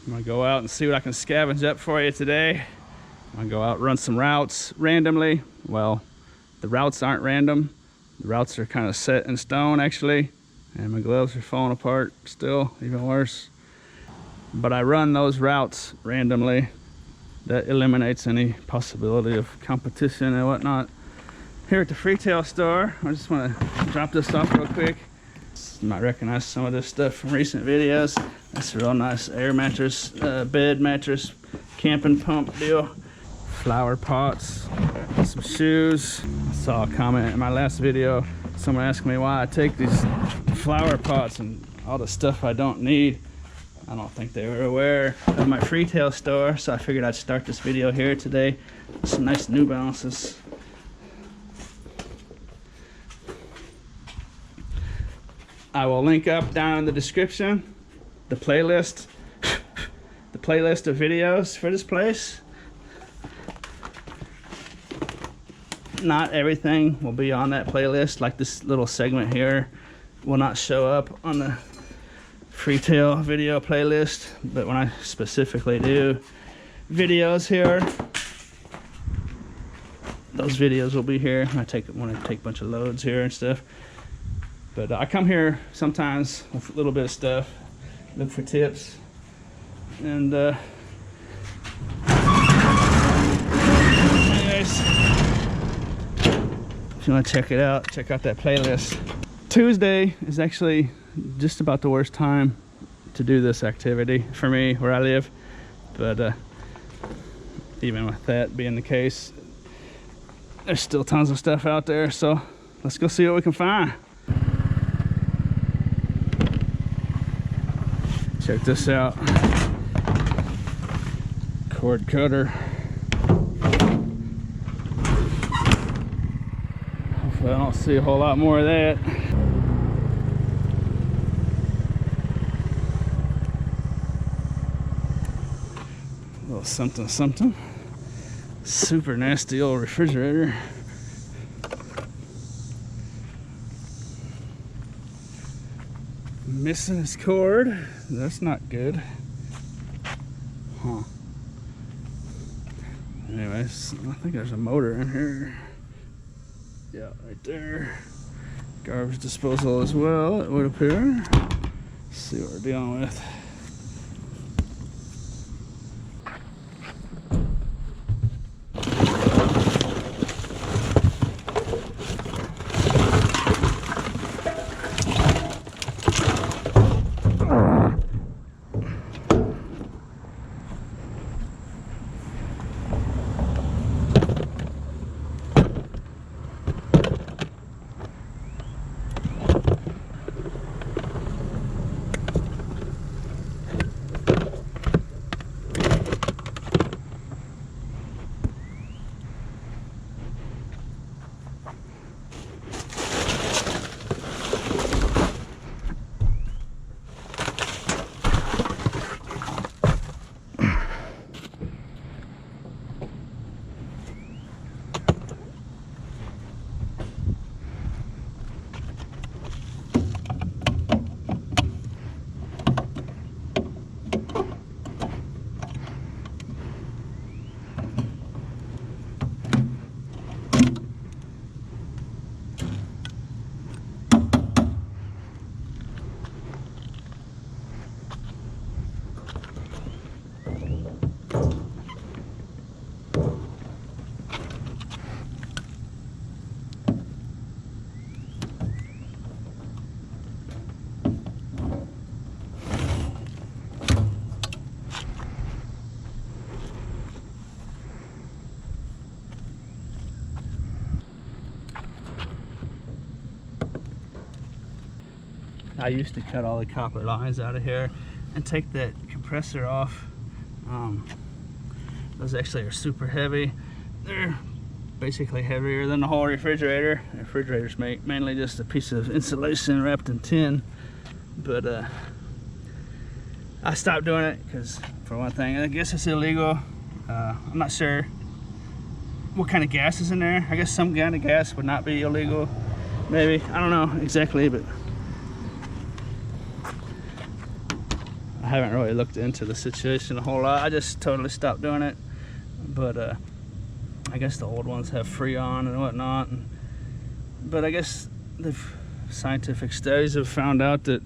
I'm gonna go out and see what I can scavenge up for you today. I'm gonna go out, run some routes randomly. Well, the routes aren't random. The routes are kind of set in stone actually. And my gloves are falling apart still, even worse. But I run those routes randomly. That eliminates any possibility of competition and whatnot. Here at the Freetail store, I just want to drop this off real quick. You might recognize some of this stuff from recent videos. That's a real nice air mattress, bed mattress, camping pump deal. Flower pots, some shoes. I saw a comment in my last video. Someone asked me why I take these flower pots and all the stuff I don't need. I don't think they were aware of my Freetail store, so I figured I'd start this video here today. Some nice New Balances. I will link up down in the description the playlist of videos for this place. Not everything will be on that playlist, like this little segment here will not show up on the Freetail video playlist, but when I specifically do videos here, those videos will be here. When I take a bunch of loads here and stuff. But I come here sometimes with a little bit of stuff, look for tips, and anyways, if you want to check it out, check out that playlist. Tuesday is actually just about the worst time to do this activity for me where I live, but even with that being the case, there's still tons of stuff out there, so let's go see what we can find. Check this out. Cord cutter. Hopefully I don't see a whole lot more of that. A little something something. Super nasty old refrigerator. Missing his cord. That's not good. Huh. Anyways, I think there's a motor in here. Yeah, right there. Garbage disposal as well, it would appear. Let's see what we're dealing with. I used to cut all the copper lines out of here and take that compressor off. Those actually are super heavy. They're basically heavier than the whole refrigerator. The refrigerator's mainly just a piece of insulation wrapped in tin. But I stopped doing it because, for one thing, I guess it's illegal. I'm not sure what kind of gas is in there. I guess some kind of gas would not be illegal. Maybe, I don't know exactly, but I haven't really looked into the situation a whole lot. I just totally stopped doing it. But I guess the old ones have Freon and whatnot. But I guess the scientific studies have found out that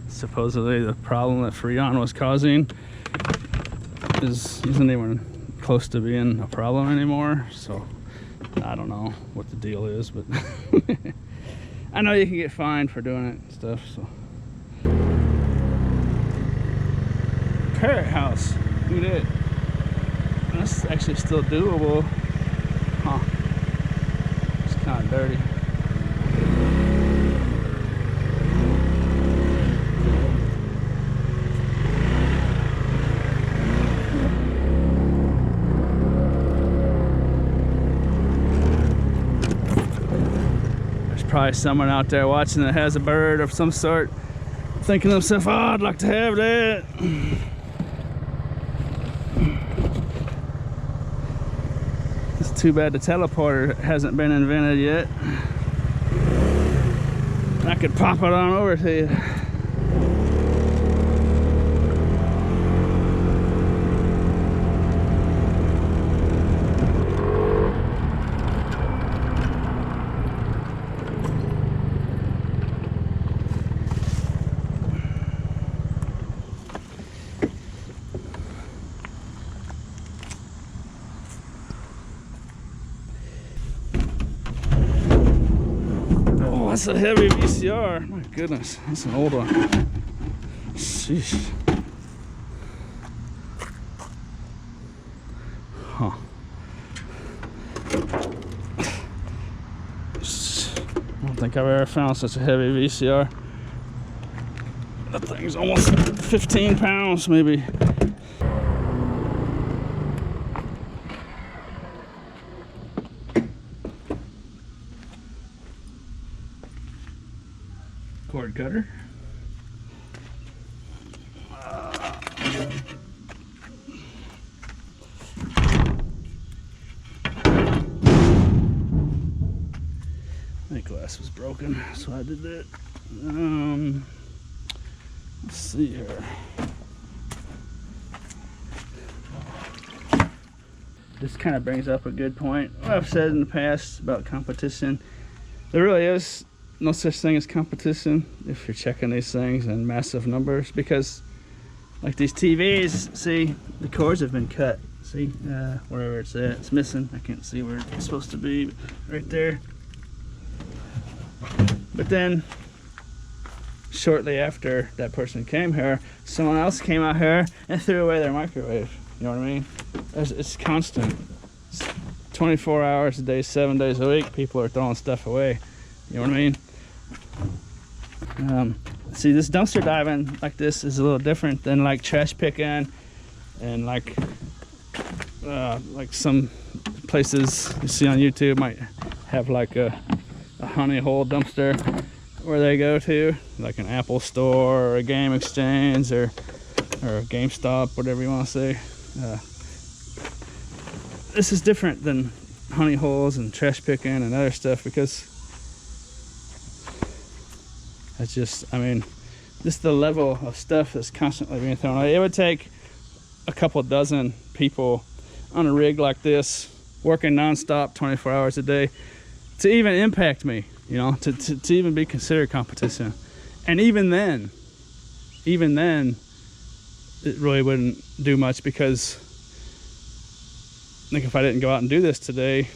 supposedly the problem that Freon was causing isn't even close to being a problem anymore. So I don't know what the deal is, but I know you can get fined for doing it and stuff. So parrot house, look at it. That's actually still doable. Huh. It's kind of dirty. There's probably someone out there watching that has a bird of some sort, thinking to themselves, oh, I'd like to have that. It's too bad the teleporter hasn't been invented yet. I could pop it on over to you. That's a heavy VCR. My goodness, that's an old one. Sheesh. Huh. I don't think I've ever found such a heavy VCR. That thing's almost 15 pounds, maybe. Cord cutter. My glass was broken, so I did that. Let's see here. This kind of brings up a good point. What I've said in the past about competition. There really is no such thing as competition if you're checking these things in massive numbers, because like these TVs, see, the cords have been cut. See, wherever it's at, it's missing. I can't see where it's supposed to be, right there. But then shortly after that person came here, someone else came out here and threw away their microwave. You know what I mean? It's constant. It's 24 hours a day, 7 days a week, people are throwing stuff away. You know what I mean? See, this dumpster diving like this is a little different than like trash picking and like some places you see on YouTube might have like a honey hole dumpster where they go to, like an Apple store or a game exchange or a GameStop, whatever you want to say. This is different than honey holes and trash picking and other stuff, because that's just, I mean, this is the level of stuff that's constantly being thrown away. It would take a couple dozen people on a rig like this, working nonstop 24 hours a day, to even impact me, you know, to even be considered competition. And even then, it really wouldn't do much, because like if I didn't go out and do this today,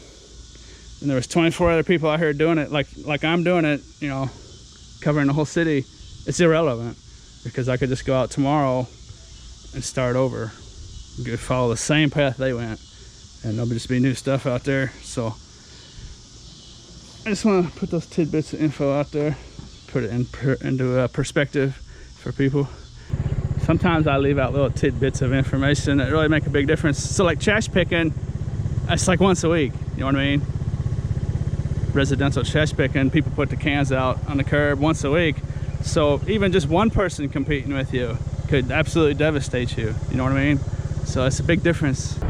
and there was 24 other people out here doing it like I'm doing it, you know, covering the whole city, it's irrelevant, because I could just go out tomorrow and start over, follow the same path they went, and there'll just be new stuff out there. So I just want to put those tidbits of info out there, put it into perspective for people. Sometimes I leave out little tidbits of information that really make a big difference. So like trash picking, it's like once a week, you know what I mean? Residential trash picking, people put the cans out on the curb once a week. So even just one person competing with you could absolutely devastate you, you know what I mean? So it's a big difference. I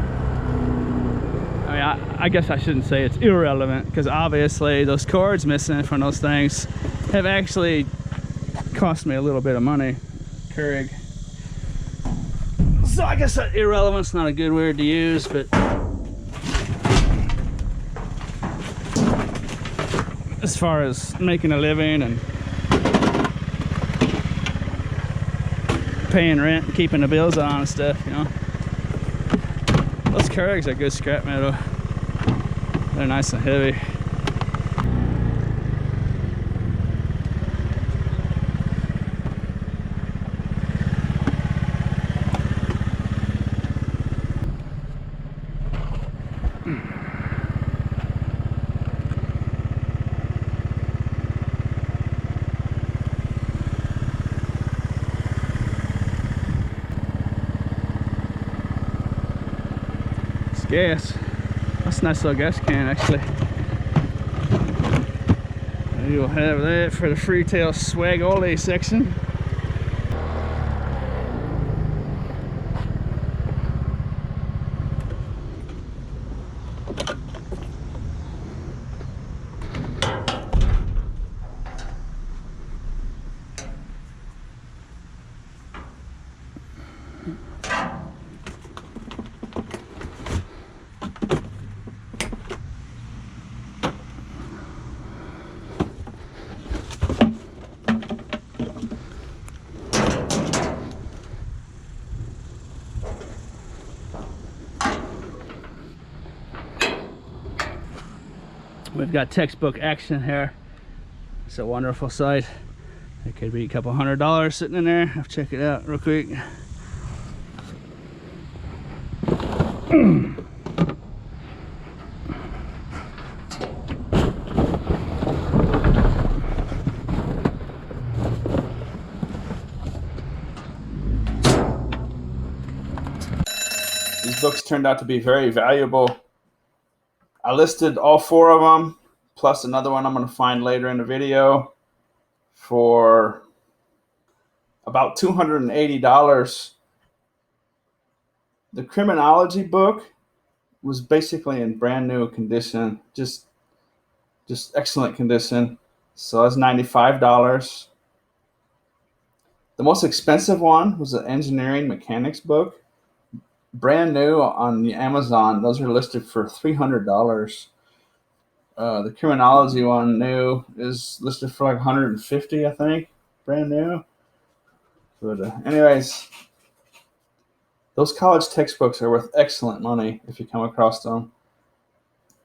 mean, I guess I shouldn't say it's irrelevant, because obviously those cords missing from those things have actually cost me a little bit of money. Keurig. So I guess irrelevant's not a good word to use, but as far as making a living and paying rent and keeping the bills on and stuff, you know. Those Keurigs are good scrap metal. They're nice and heavy. Gas. That's a nice little gas can, actually. You'll have that for the Freetail Swag Ole section. We've got textbook action here. It's a wonderful site. It could be a couple $100 sitting in there. I'll check it out real quick. These books turned out to be very valuable. I listed all 4 of them, plus another one I'm going to find later in the video, for about $280. The criminology book was basically in brand new condition, just excellent condition. So that's $95. The most expensive one was the engineering mechanics book. Brand new on the Amazon, those are listed for $300. The criminology one new is listed for like $150, I think, brand new. But anyways, those college textbooks are worth excellent money if you come across them.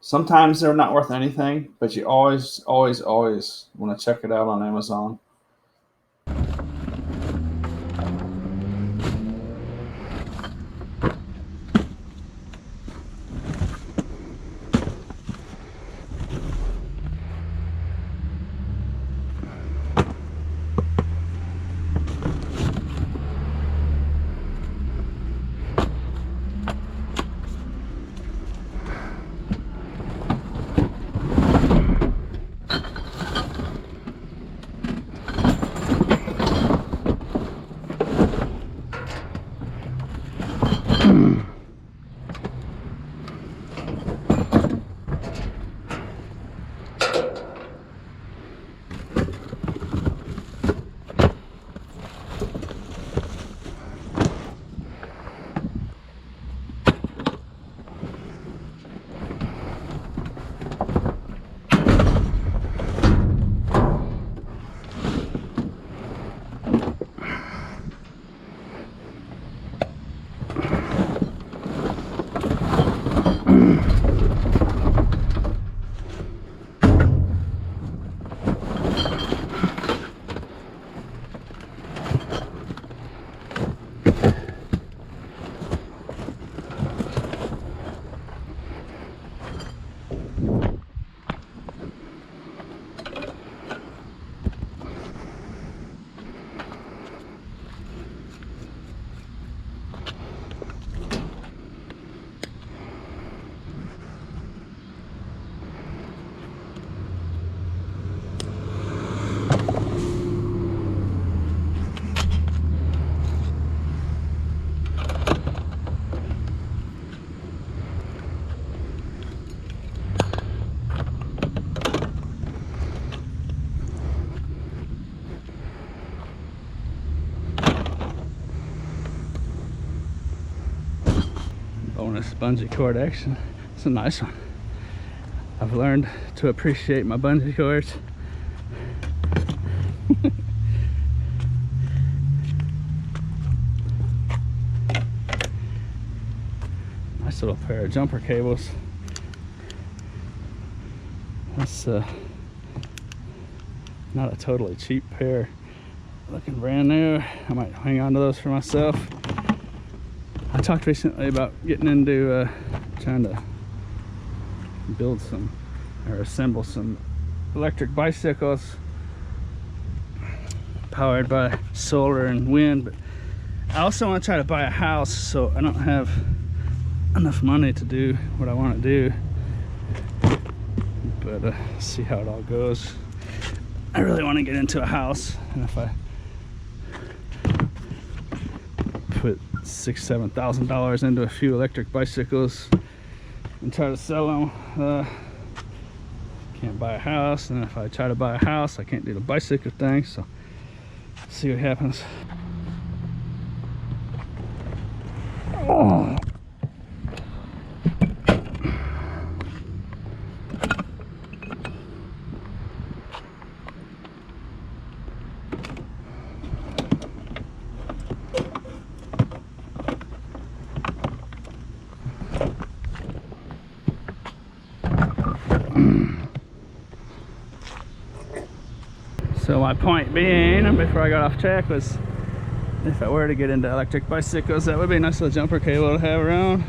Sometimes they're not worth anything, but you always want to check it out on Amazon. Bonus bungee cord action. It's a nice one. I've learned to appreciate my bungee cords. Nice little pair of jumper cables. That's not a totally cheap pair. Looking brand new. I might hang on to those for myself. I talked recently about getting into trying to build some or assemble some electric bicycles powered by solar and wind, but I also want to try to buy a house, so I don't have enough money to do what I want to do, but see how it all goes. I really want to get into a house, and if I put $6,000–7,000 into a few electric bicycles and try to sell them, can't buy a house, and if I try to buy a house I can't do the bicycle thing, so see what happens. Oh. So my point being, before I got off track, was if I were to get into electric bicycles, that would be a nice little jumper cable to have around.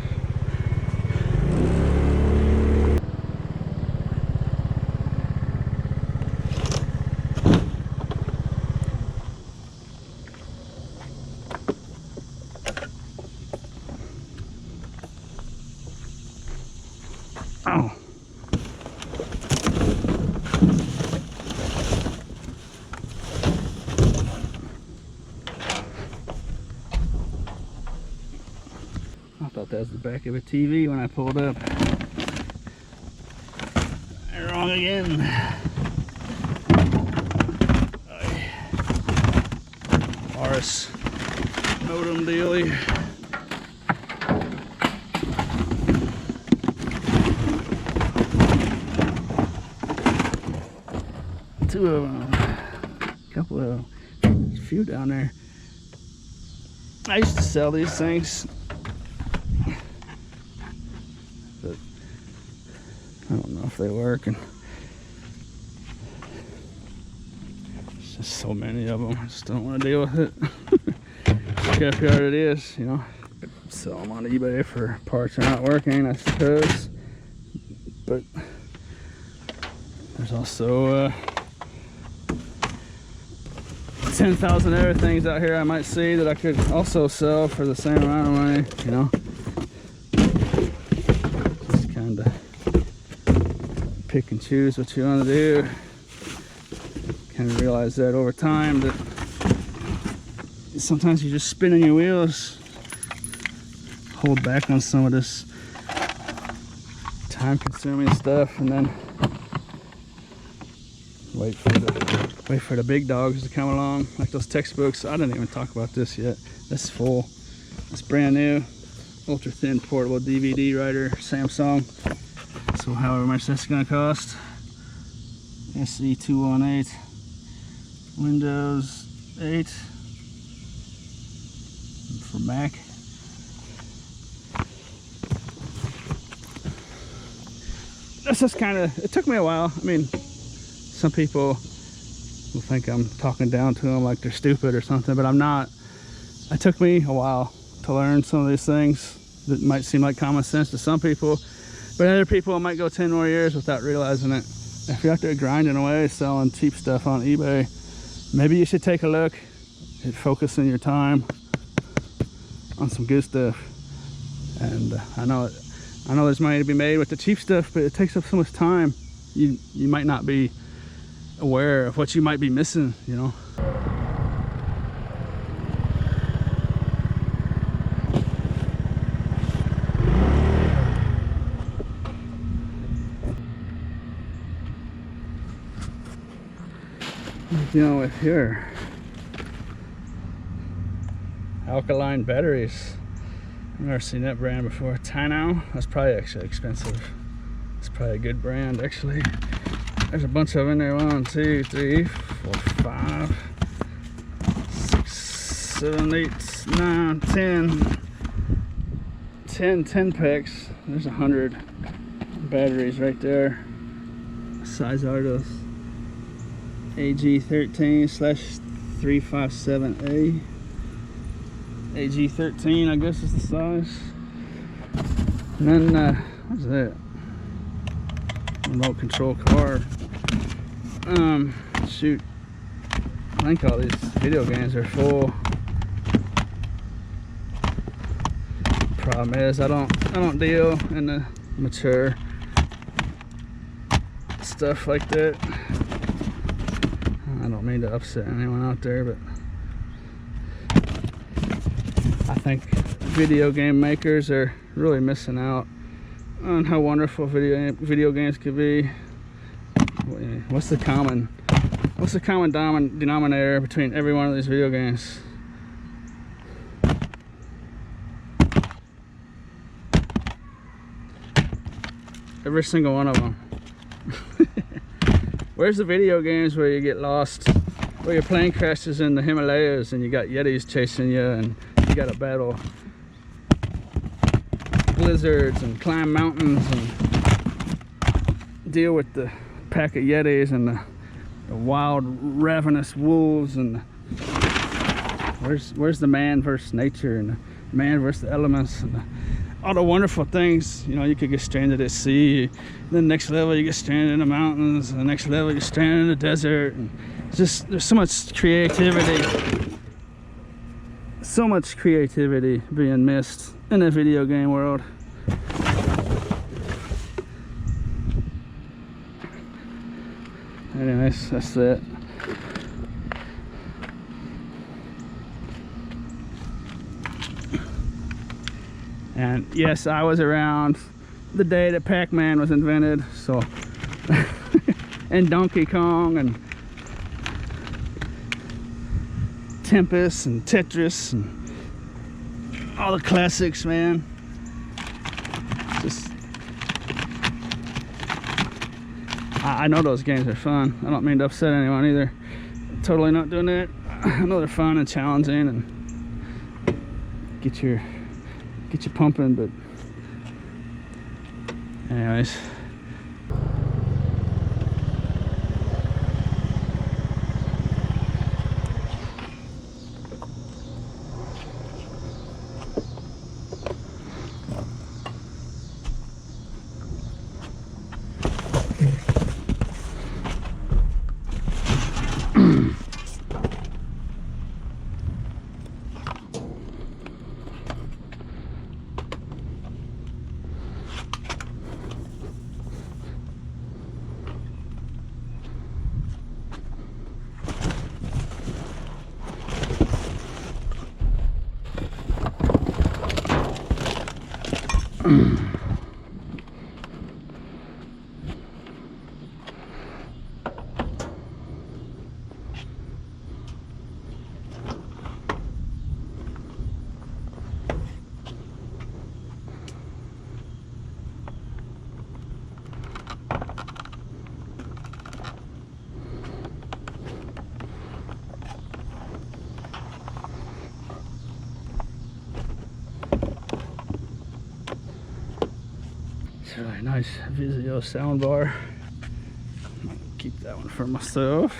Oh. I thought that was the back of a TV when I pulled up. Wrong again. RS modem dealy. Two of them. A couple of them. There's a few down there. I used to sell these things, but I don't know if they work, and there's just so many of them. I just don't want to deal with it. Scrapyard it is, you know. Sell them on eBay for parts that are not working, I suppose. But there's also 10,000 other things out here I might see that I could also sell for the same amount of money, you know. Just kind of pick and choose what you want to do. Kind of realize that over time, that sometimes you're just spinning your wheels. Hold back on some of this time-consuming stuff, and then wait for the big dogs to come along, like those textbooks. I didn't even talk about this yet. This is full. It's brand new, ultra thin portable DVD writer, Samsung. So however much that's gonna cost. SE218, Windows 8 for Mac. This is kind of, it took me a while. I mean, some people will think I'm talking down to them like they're stupid or something, but I'm not. It took me a while to learn some of these things that might seem like common sense to some people, but other people, it might go 10 more years without realizing it. If you're out there grinding away selling cheap stuff on eBay, maybe you should take a look at focusing your time on some good stuff. And I know there's money to be made with the cheap stuff, but it takes up so much time. You might not be aware of what you might be missing, you know. You know, with your alkaline batteries, I've never seen that brand before. Tino. That's probably actually expensive. It's probably a good brand actually. There's a bunch of them in there. 1, 2, 3, 4, 5, 6, 7, 8, 9, 10 packs. There's 100 batteries right there. What size are those? AG13/357A. AG13, I guess is the size. And then what's that? Remote control car. Shoot. I think all these video games are full. Problem is I don't deal in the mature stuff like that. I don't mean to upset anyone out there, but I think video game makers are really missing out on how wonderful video games could be. What's the common denominator between every one of these video games? Every single one of them. Where's the video games where you get lost, where your plane crashes in the Himalayas and you got Yetis chasing you and you gotta battle blizzards and climb mountains and deal with the pack of Yetis and the wild ravenous wolves, and where's the man versus nature and the man versus the elements and all the wonderful things. You know, you could get stranded at sea, the next level you get stranded in the mountains, the next level you're stranded in the desert, and it's just, there's so much creativity being missed in the video game world. Anyways, that's it. And yes, I was around the day that Pac-Man was invented, so and Donkey Kong and Tempest and Tetris and all the classics, man. Just I know those games are fun. I don't mean to upset anyone either. Totally not doing that. I know they're fun and challenging and get you pumping, but anyways. Really nice Vizio soundbar. I'm gonna keep that one for myself.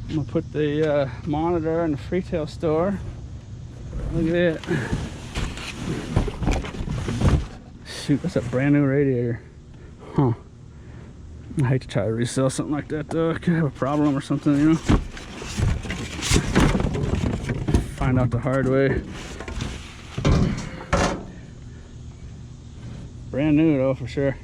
I'm gonna put the monitor in the retail store. Look at that. Shoot, that's a brand new radiator. Huh. I hate to try to resell something like that though. I could have a problem or something, you know. Find out the hard way. Brand new though, for sure.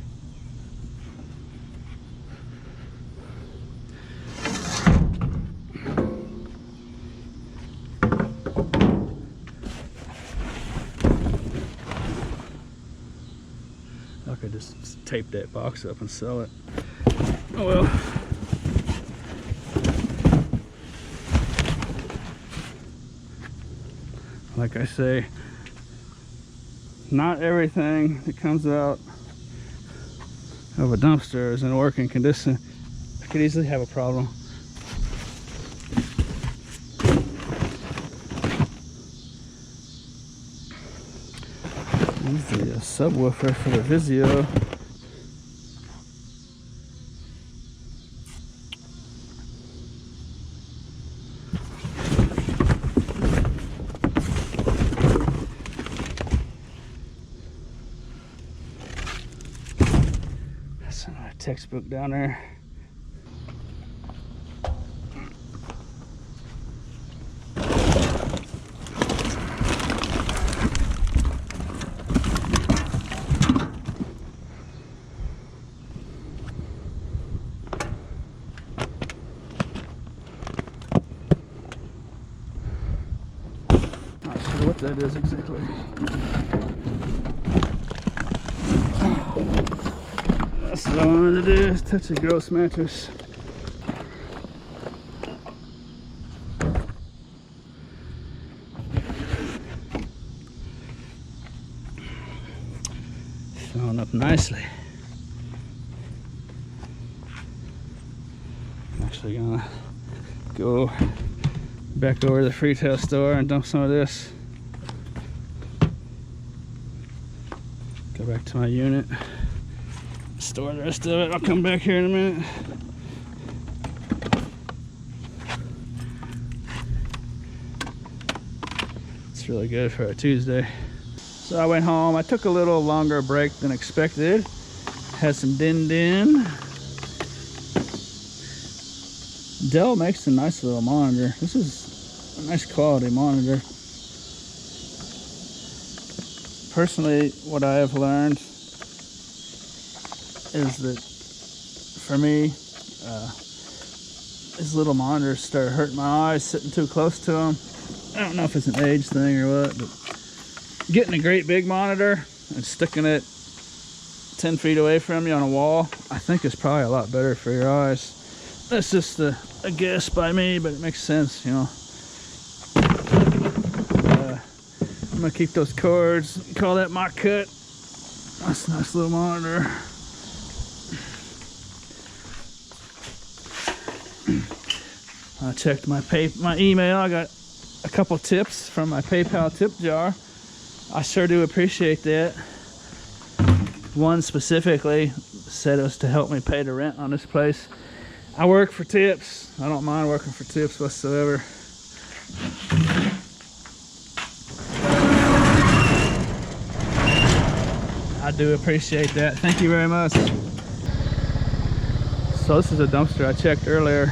I could just tape that box up and sell it. Oh well. Like I say, not everything that comes out of a dumpster is in working condition. I could easily have a problem. This is the subwoofer for the Vizio. That's another textbook down there. What that is exactly. That's what I wanted to do, is touch a gross mattress. Filling up nicely. I'm actually gonna go back over to the Freetail store and dump some of this. Go back to my unit, store the rest of it. I'll come back here in a minute. It's really good for a Tuesday. So I went home. I took a little longer break than expected. Had some din-din. Dell makes a nice little monitor. This is a nice quality monitor. Personally, what I have learned is that for me, these little monitors start hurting my eyes sitting too close to them. I don't know if it's an age thing or what, but getting a great big monitor and sticking it 10 feet away from you on a wall, I think is probably a lot better for your eyes. That's just a guess by me, but it makes sense, you know. I'm gonna keep those cords, call that my cut. That's a nice little monitor. I checked my email. I got a couple tips from my PayPal tip jar. I sure do appreciate that. One specifically said it was to help me pay the rent on this place. I work for tips. I don't mind working for tips whatsoever. I do appreciate that. Thank you very much. So this is a dumpster I checked earlier.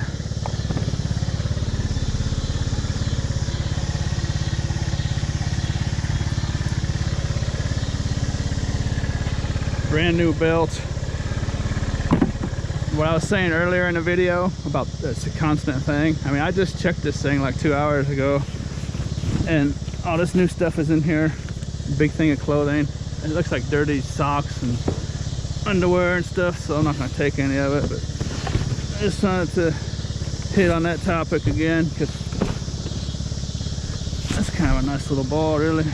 Brand new belt. What I was saying earlier in the video about it's a constant thing. I mean, I just checked this thing like 2 hours ago, and all this new stuff is in here. Big thing of clothing. It looks like dirty socks and underwear and stuff, so I'm not going to take any of it, but I just wanted to hit on that topic again because that's kind of a nice little ball, really.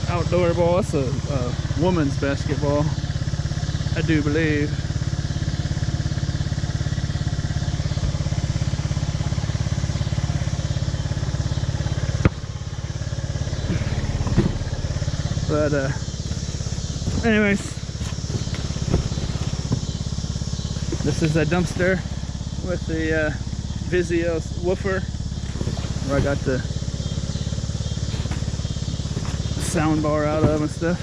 Outdoor ball. It's a woman's basketball, I do believe. But anyways, this is a dumpster with the Vizio woofer, where I got the sound bar out of and stuff.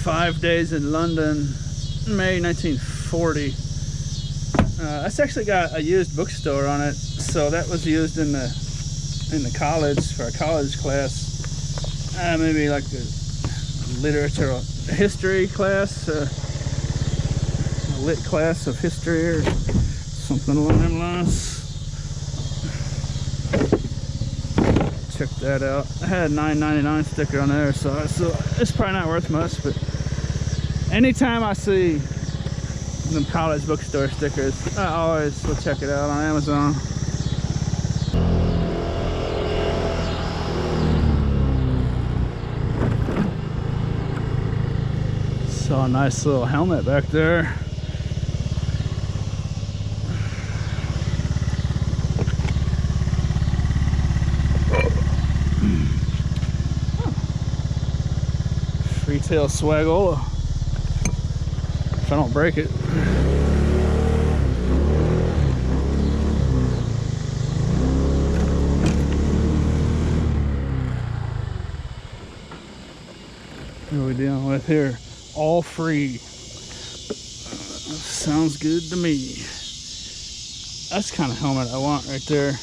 "5 Days in London," May 1940. That's actually got a used bookstore on it, so that was used in the college for a college class. Maybe like a literature, history class, a lit class of history or something along them lines. check that out. I had a $9.99 sticker on there, so it's probably not worth much, but anytime I see them college bookstore stickers, I always will check it out on Amazon. Saw a nice little helmet back there. Retail Swagola. If I don't break it. What are we dealing with here? All free. Sounds good to me. That's the kind of helmet I want right there.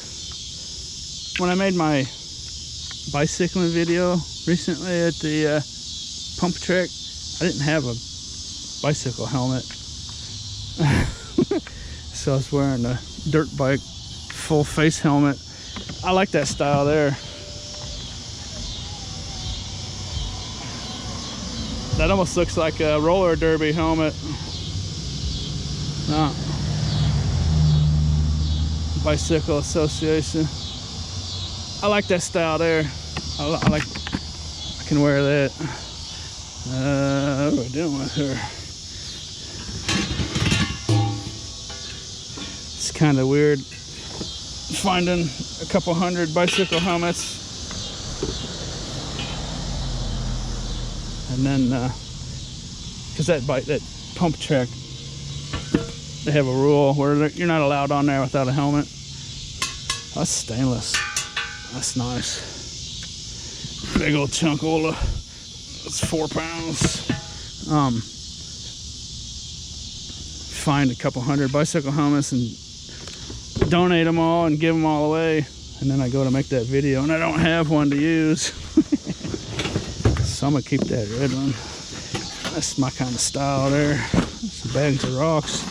When I made my bicycling video recently at the pump track, I didn't have a bicycle helmet. So I was wearing a dirt bike full face helmet. I like that style there. That almost looks like a roller derby helmet. No. Bicycle Association. I like that style there. I can wear that. What are we doing with her? It's kind of weird finding a couple hundred bicycle helmets. And then, because that pump track, they have a rule where you're not allowed on there without a helmet. That's stainless. That's nice. Big old chunkola. It's 4 pounds. Find a couple hundred bicycle helmets and donate them all and give them all away. And then I go to make that video and I don't have one to use. So I'm gonna keep that red one. That's my kind of style there. Some bags of rocks.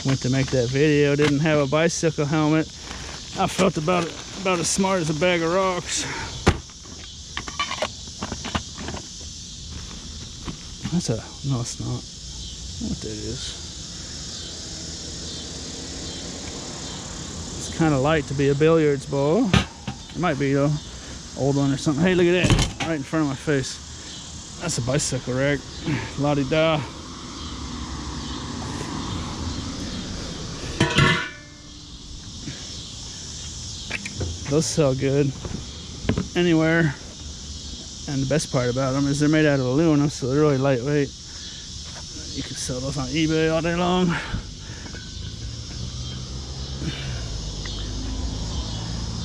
Went to make that video, didn't have a bicycle helmet. I felt about as smart as a bag of rocks. No, it's not. I don't know what that is. It's kind of light to be a billiards ball. It might be though. Old one or something. Hey, look at that. Right in front of my face. That's a bicycle rack. La-di-da. Those sell good anywhere. And the best part about them is they're made out of aluminum, so they're really lightweight. You can sell those on eBay all day long.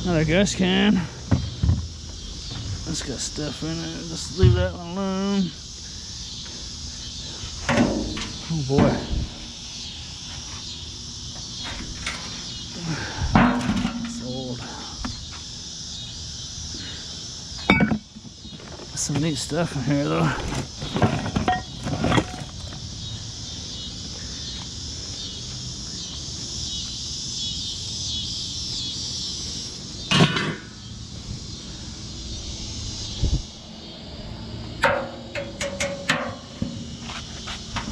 Another gas can. That's got stuff in it. Just leave that one alone. Oh boy. It's old. Some neat stuff in here though.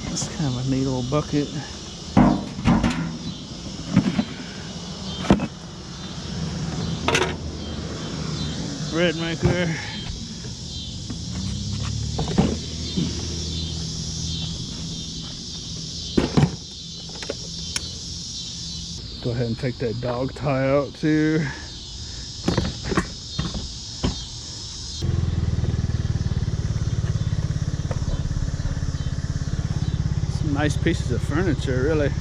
That's kind of a neat old bucket. Bread maker. Go ahead and take that dog tie out too. Some nice pieces of furniture, really.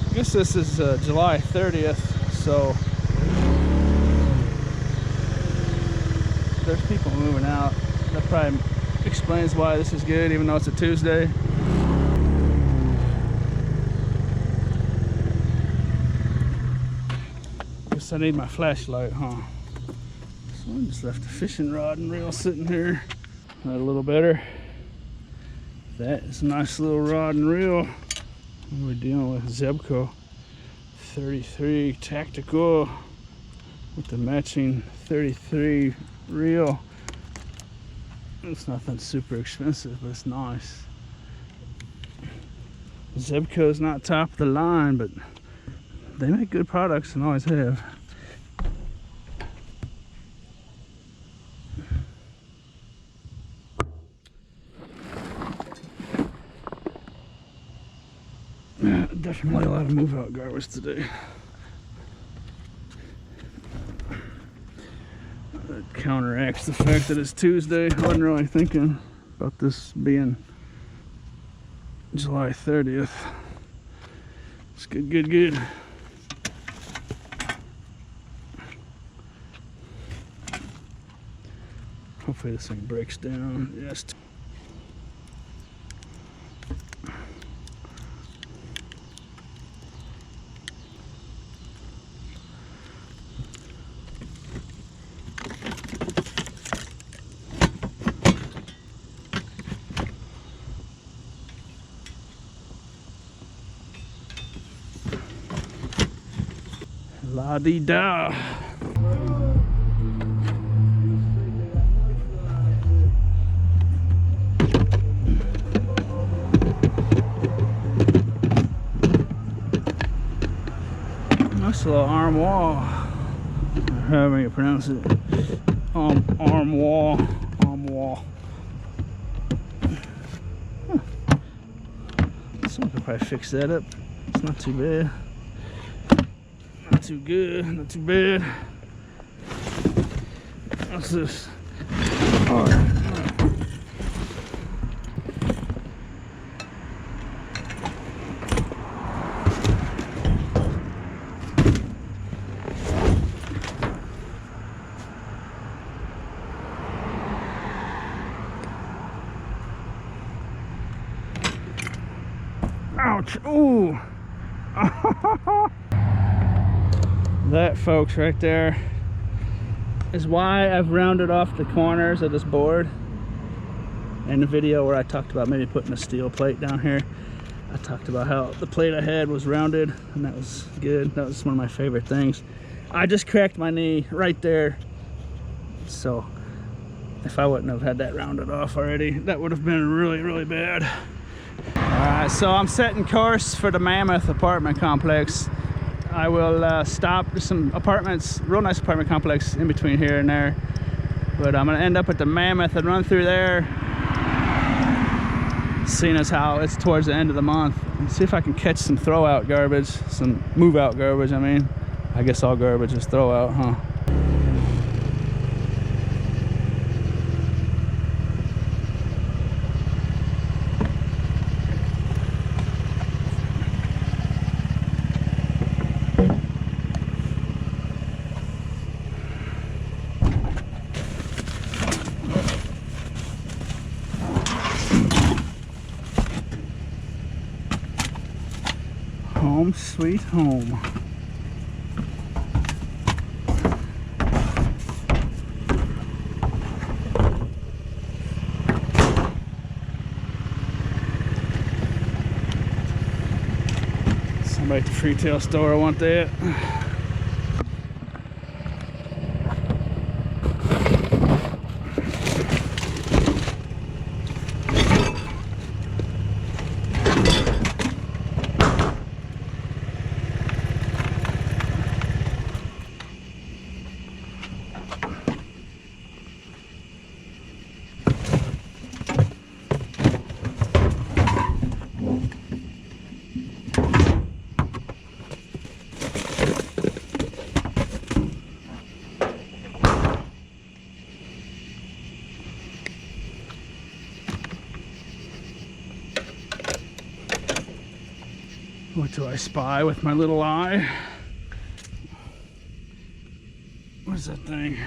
I guess this is July 30th, so there's people moving out. That probably explains why this is good, even though it's a Tuesday. I need my flashlight, huh? So I just left the fishing rod and reel sitting here. That a little better. That is a nice little rod and reel. We're dealing with Zebco 33 Tactical with the matching 33 reel. It's nothing super expensive, but it's nice. Zebco's not top of the line, but they make good products and always have. Definitely a lot of move out garbage today. That counteracts the fact that it's Tuesday. I wasn't really thinking about this being July 30th. It's good, good, good. Hopefully this thing breaks down. Yes. La-dee-da. Nice little arm wall. However you pronounce it. Arm wall. Arm wall. Huh. Someone could probably fix that up. It's not too bad. Not too good, not too bad. What's this? All right. Ouch! Ooh! That, folks, right there is why I've rounded off the corners of this board. In the video where I talked about maybe putting a steel plate down here, I talked about how the plate I had was rounded, and that was good. That was one of my favorite things. I just cracked my knee right there, so if I wouldn't have had that rounded off already, that would have been really, really bad. Alright, so I'm setting course for the Mammoth apartment complex. I will stop. There's some apartments, real nice apartment complex in between here and there, but I'm gonna end up at the Mammoth and run through there, seeing as how it's towards the end of the month, and see if I can catch some throw out garbage, some move out garbage. I mean, I guess all garbage is throw out, huh? Home sweet home. Somebody at the retail store want that. What do I spy with my little eye? What is that thing?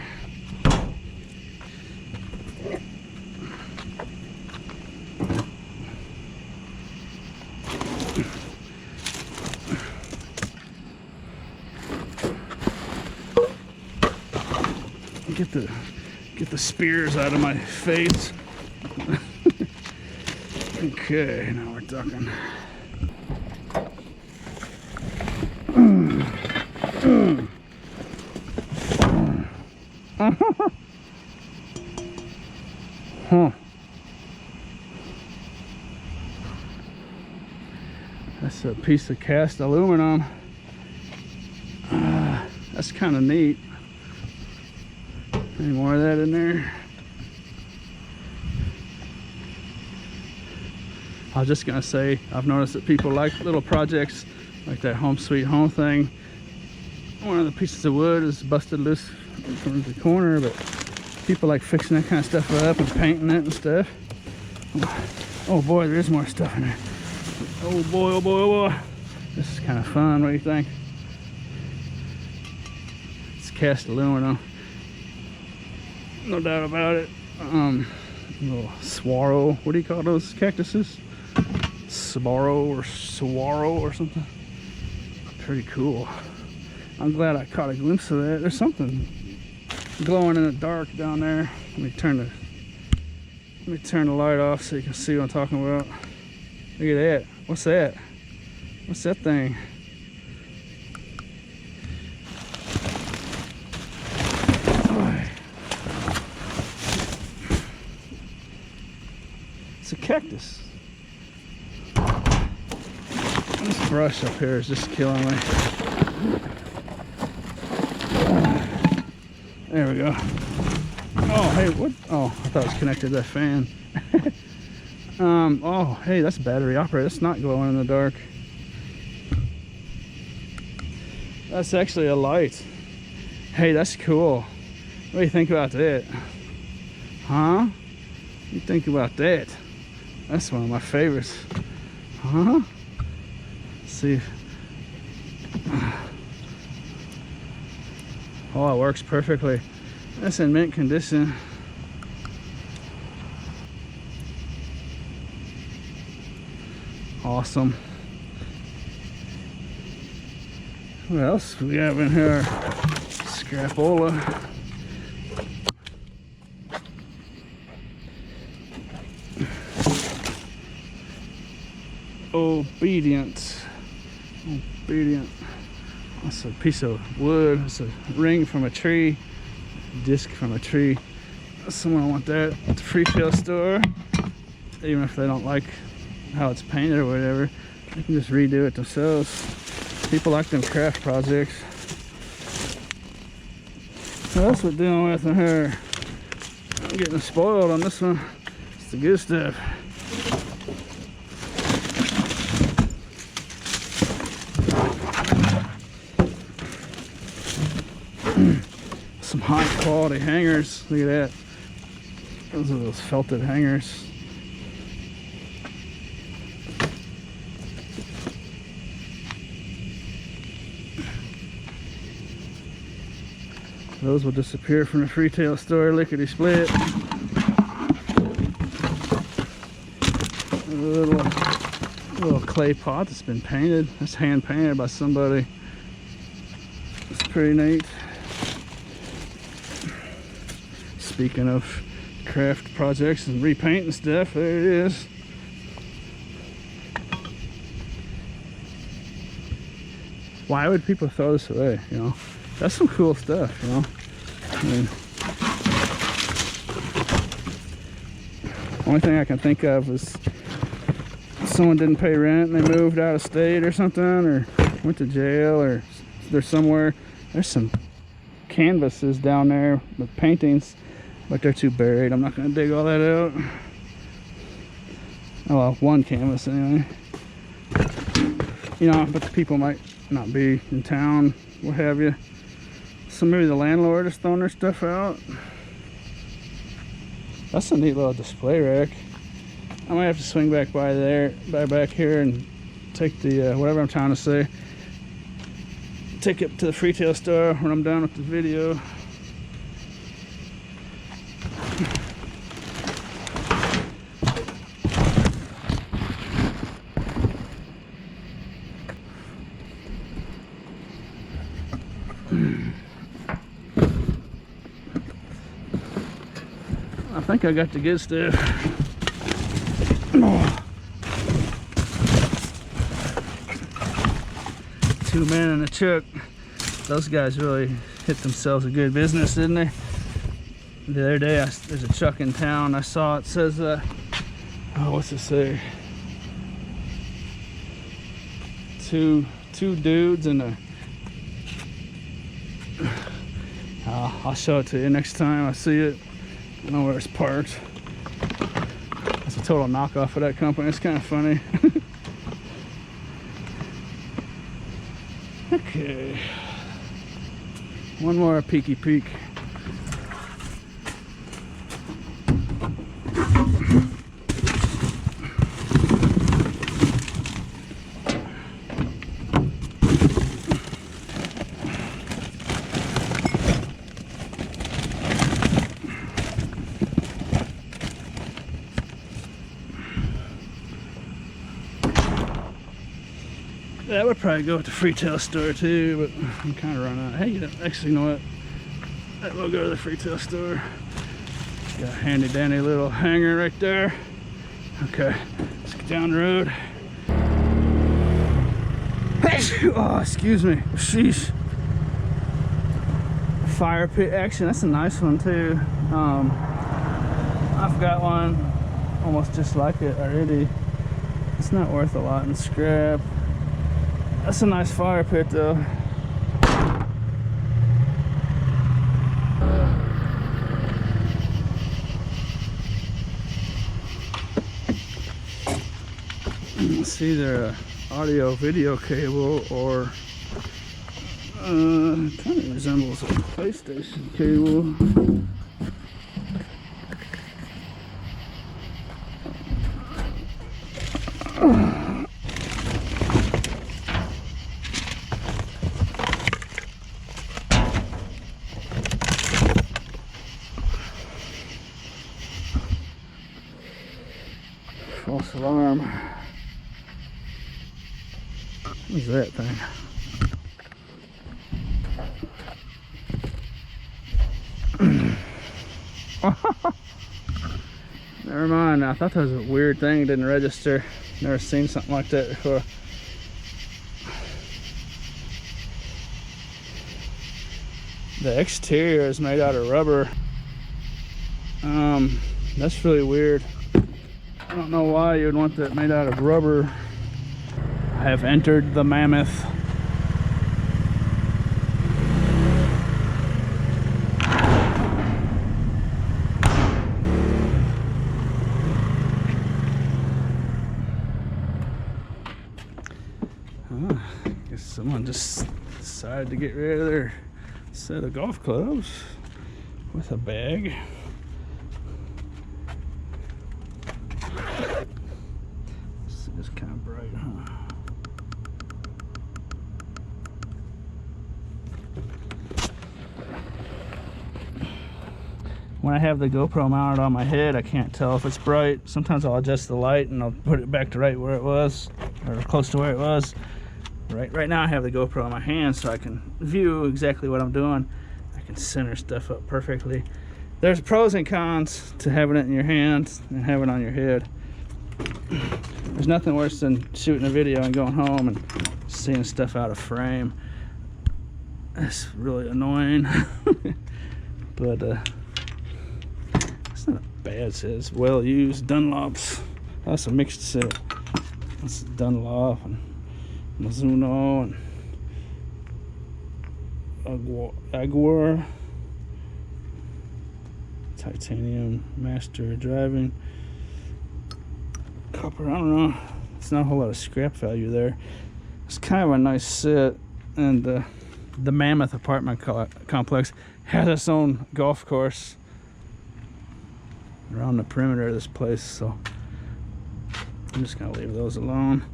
Get the spears out of my face. Okay, now we're talking. Huh. That's a piece of cast aluminum. That's kind of neat. Any more of that in there? I was just gonna say, I've noticed that people like little projects like that home sweet home thing. One of the pieces of wood is busted loose from the corner, but people like fixing that kind of stuff up and painting it and stuff. Oh boy, there is more stuff in there. Oh boy, oh boy, oh boy. This is kind of fun. What do you think? It's cast aluminum, no doubt about it. Little saguaro. What do you call those cactuses? Saguaro or saguaro or something. Pretty cool. I'm glad I caught a glimpse of that. There's something glowing in the dark down there. Let me turn the light off so you can see what I'm talking about. Look at that. What's that? What's that thing? It's a cactus. This brush up here is just killing me. There we go. Oh, hey, what? Oh, I thought it was connected to that fan. Oh, hey, that's battery operated. It's not glowing in the dark. That's actually a light. Hey, that's cool. What do you think about that? Huh? What do you think about that? That's one of my favorites. Huh? Let's see. Oh, it works perfectly. That's in mint condition. Awesome. What else we have in here? Scrapola. Obedient. That's a piece of wood. It's a ring from a tree, disc from a tree. Someone want that at the retail store, even if they don't like how it's painted or whatever. They can just redo it themselves. People like them craft projects. What else we're dealing with in here? I'm getting spoiled on this one. It's the good stuff. Some high quality hangers. Look at that. Those are those felted hangers. Those will disappear from the retail store lickety split. A little clay pot that's been painted. That's hand painted by somebody. It's pretty neat. Speaking of craft projects and repainting stuff, there it is. Why would people throw this away, you know? That's some cool stuff, you know? I mean, only thing I can think of is someone didn't pay rent and they moved out of state or something, or went to jail, or they're somewhere. There's some canvases down there with paintings, but they're too buried. I'm not gonna dig all that out. Oh well, one canvas anyway. You know, but the people might not be in town, what have you. So maybe the landlord is throwing their stuff out. That's a neat little display rack. I might have to swing back by there, back here, and take the whatever I'm trying to say. Take it to the retail store when I'm done with the video. I think I got the good stuff. Oh, 2 men in a truck. Those guys really hit themselves a good business, didn't they? The other day, there's a truck in town. I saw it says, oh, what's it say? Two dudes and a. I'll show it to you next time I see it. I know where it's parked. It's a total knockoff of that company. It's kind of funny. Okay. One more peeky peek. That would probably go at the retail store too, but I'm kind of running out. Hey, actually, you know what? That will go to the retail store. Got a handy dandy little hanger right there. Okay, let's get down the road. Oh, excuse me. Sheesh. Fire pit action. That's a nice one too. I've got one almost just like it already. It's not worth a lot in scrap. That's a nice fire pit though. It's either an audio video cable or kind of resembles a PlayStation cable. False alarm. What's that thing? Never mind. I thought that was a weird thing. It didn't register. Never seen something like that before. The exterior is made out of rubber. That's really weird. I don't know why you would want that made out of rubber. I have entered the Mammoth. I guess someone just decided to get rid of their set of golf clubs with a bag. It's kind of bright, huh? When I have the GoPro mounted on my head, I can't tell if it's bright. Sometimes I'll adjust the light and I'll put it back to right where it was, or close to where it was. Right now I have the GoPro in my hand so I can view exactly what I'm doing. I can center stuff up perfectly. There's pros and cons to having it in your hand and having it on your head. There's nothing worse than shooting a video and going home and seeing stuff out of frame. That's really annoying. But it's not a bad set. It's well used. Dunlops. That's a mixed set. That's Dunlop and Mizuno and Aguar. Titanium master driving. Copper, I don't know. It's not a whole lot of scrap value there. It's kind of a nice set, and the Mammoth apartment complex has its own golf course around the perimeter of this place, so I'm just gonna leave those alone.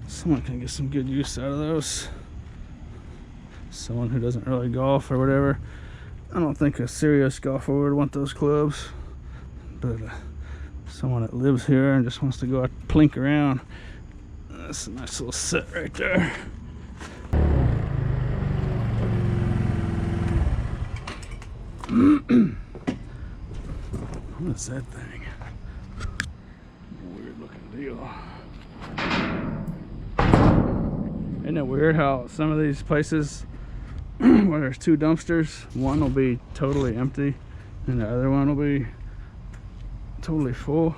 Someone can get some good use out of those. Someone who doesn't really golf or whatever. I don't think a serious golfer would want those clubs, but someone that lives here and just wants to go out and plink around, that's a nice little set right there. What is that thing? Weird looking deal. Isn't it weird how some of these places where there's two dumpsters, one will be totally empty and the other one will be totally full?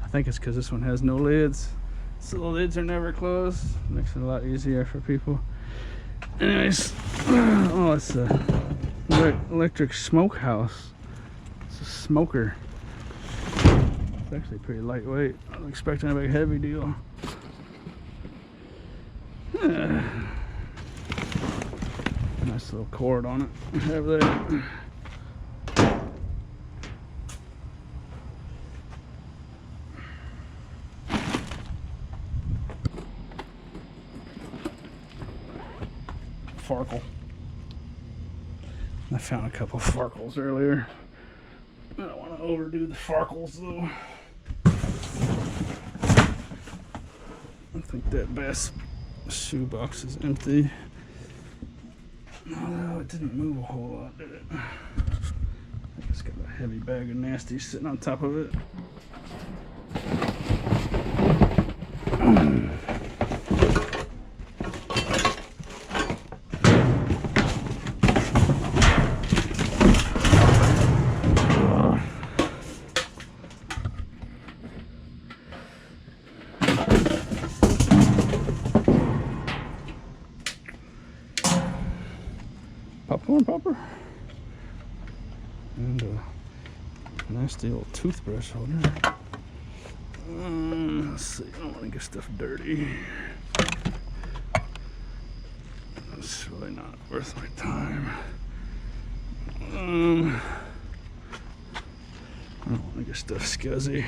I think it's because this one has no lids, so the lids are never closed. Makes it a lot easier for people. Anyways, oh, it's a electric smokehouse. It's a smoker. It's actually pretty lightweight. I was expecting a big heavy deal. Nice little cord on it. I have that. Farkle. I found a couple farkles earlier. I don't want to overdo the farkles though. I think that bass shoebox is empty. No, it didn't move a whole lot, did it? I think it's got a heavy bag of nasty sitting on top of it. Popcorn popper and a nasty old toothbrush holder. Let's see, I don't want to get stuff dirty. It's really not worth my time. I don't want to get stuff scuzzy.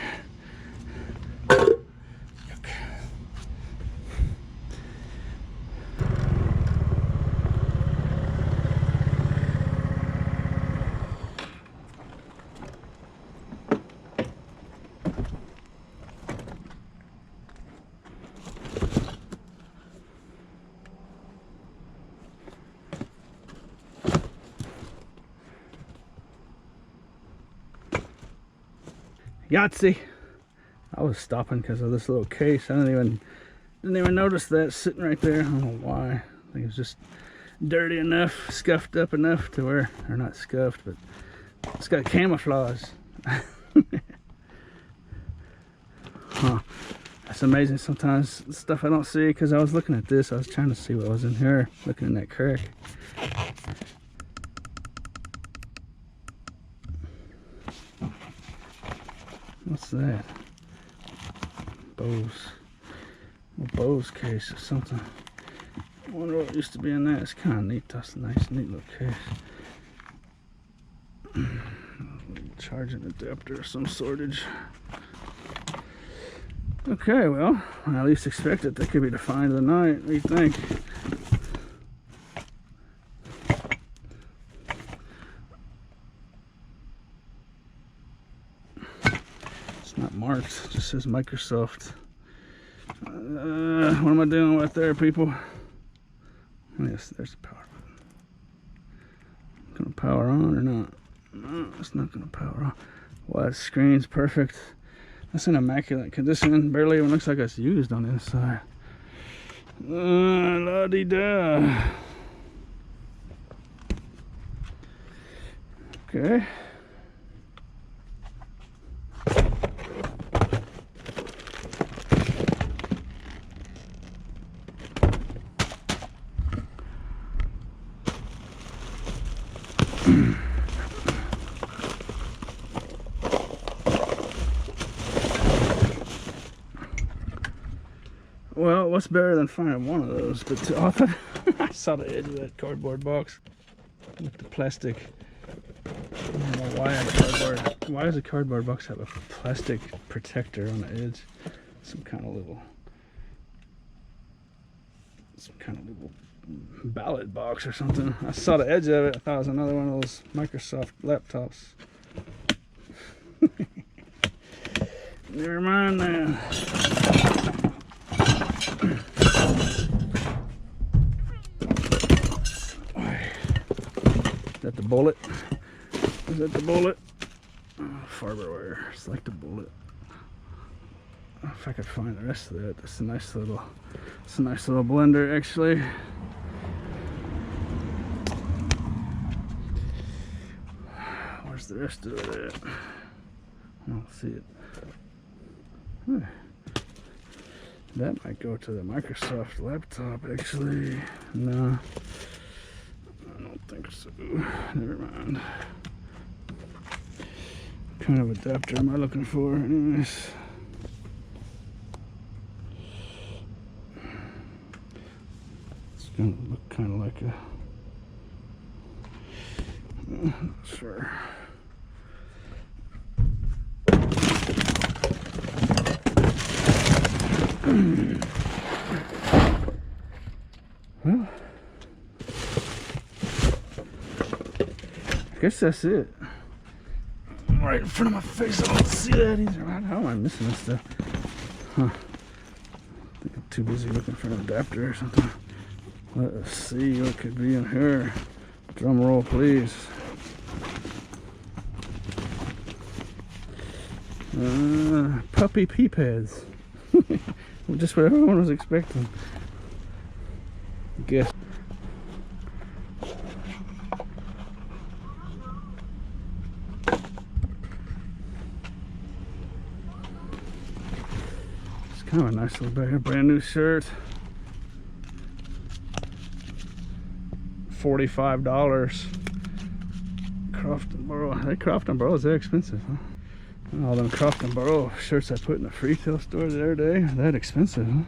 Yahtzee. I was stopping because of this little case. I didn't even notice that sitting right there. I don't know why. I think it was just dirty enough, scuffed up enough to where, or not scuffed, but it's got camouflage. Huh. That's amazing sometimes, stuff I don't see, because I was looking at this. I was trying to see what was in here, looking in that crack. What's that? Bose case or something. I wonder what used to be in that. It's kind of neat. That's a nice, neat little case. Charging adapter of some sortage. Okay, well, I at least expect it. That could be the find of the night. What do you think? Not marked, it just says Microsoft. What am I doing with there, people? Yes, there's the power button. Gonna power on or not? No, it's not gonna power on. Wide screen's perfect. That's in immaculate condition. Barely even looks like it's used on the inside. La-dee-da. Okay. Well, what's better than finding one of those? But I thought I saw the edge of that cardboard box with the plastic. I don't know why why does a cardboard box have a plastic protector on the edge? Some kind of little ballot box or something. I saw the edge of it. I thought it was another one of those Microsoft laptops. Never mind that. Is that the bullet? Is that the bullet? Oh, Farberware. It's like the bullet. if I could find the rest of that. It's a nice little blender actually. Where's the rest of it at? I don't see it. That might go to the Microsoft laptop actually. No, I don't think so. Never mind. What kind of adapter am I looking for anyways? It's gonna look kind of like a, not sure. Well, I guess that's it. Right in front of my face, I don't see that either. How am I missing this stuff? Huh. I think I'm too busy looking for an adapter or something. Let us see what could be in here. Drum roll, please. Puppy pee pads. Just what everyone was expecting. Guess. It's kind of a nice little bag. Brand new shirt. $45. Croft and Burrow. Hey, Croft and Burrow is that expensive, huh? All them Croft and Burrow shirts I put in the retail store the other day are that expensive, huh?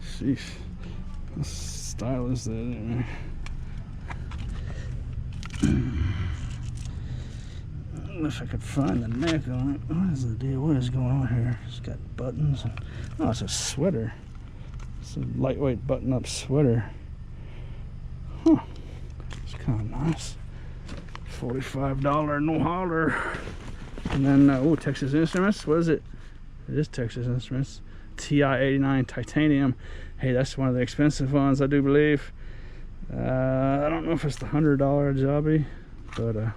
Sheesh. What style is that anyway? If I could find the neck on it. What is the deal? What is going on here? It's got buttons. And, oh, it's a sweater. It's a lightweight button-up sweater. Huh. It's kind of nice. $45 no holler. And then, oh, Texas Instruments. What is it? It is Texas Instruments. TI-89 titanium. Hey, that's one of the expensive ones, I do believe. I don't know if it's the $100 jobby, but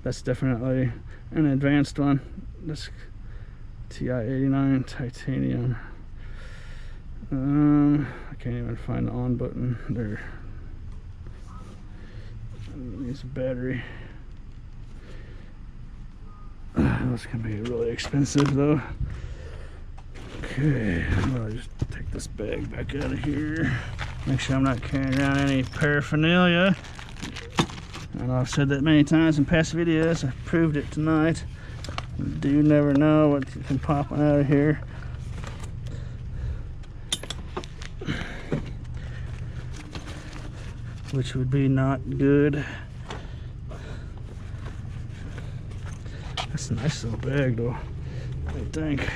that's definitely an advanced one. This TI-89 titanium. I can't even find the on button there. Needs a battery. That's gonna be really expensive though. Okay, I'll just take this bag back out of here. Make sure I'm not carrying around any paraphernalia. I know I've said that many times in past videos. I proved it tonight. You do never know what can pop out of here. Which would be not good. That's a nice little bag though, I think.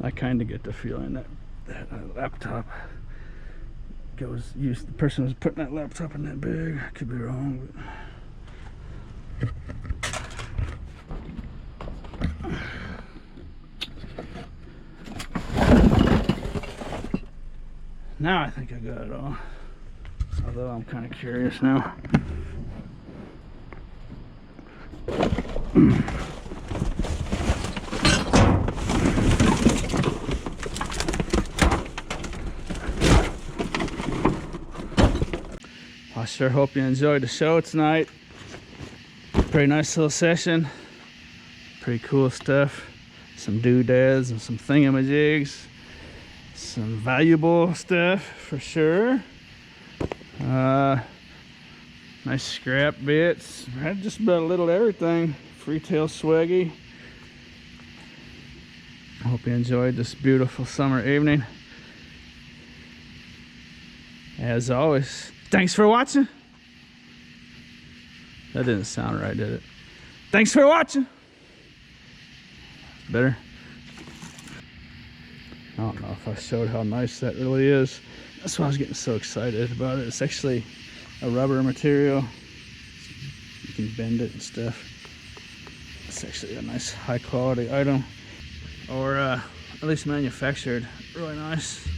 I kind of get the feeling that laptop goes used. The person who's putting that laptop in that bag. I could be wrong, but now I think I got it all. Although I'm kind of curious now. I sure hope you enjoyed the show tonight. Pretty nice little session. Pretty cool stuff. Some doodads and some thingamajigs. Some valuable stuff for sure. Nice scrap bits. Had just about a little everything. Freetail swaggy. I hope you enjoyed this beautiful summer evening. As always, thanks for watching. That didn't sound right, did it? Thanks for watching. Better. I don't know if I showed how nice that really is. That's why I was getting so excited about it. It's actually a rubber material. You can bend it and stuff. It's actually a nice high quality item, or at least manufactured really nice.